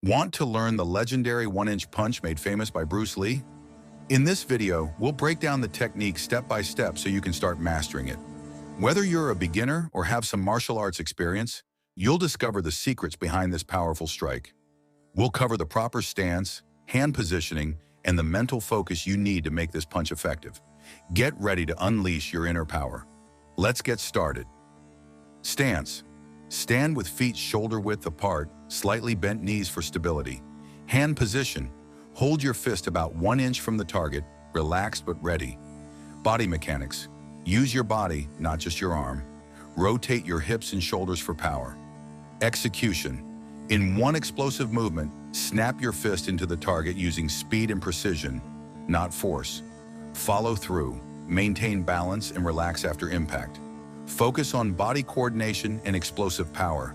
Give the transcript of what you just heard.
Want to learn the legendary 1-inch punch made famous by Bruce Lee? In this video, we'll break down the technique step by step so you can start mastering it. Whether you're a beginner or have some martial arts experience, you'll discover the secrets behind this powerful strike. We'll cover the proper stance, hand positioning, and the mental focus you need to make this punch effective. Get ready to unleash your inner power. Let's get started. Stance. Stand with feet shoulder-width apart, slightly bent knees for stability. Hand position. Hold your fist about 1 inch from the target, relaxed but ready. Body mechanics. Use your body, not just your arm. Rotate your hips and shoulders for power. Execution. In one explosive movement, snap your fist into the target using speed and precision, not force. Follow through. Maintain balance and relax after impact. Focus on body coordination and explosive power,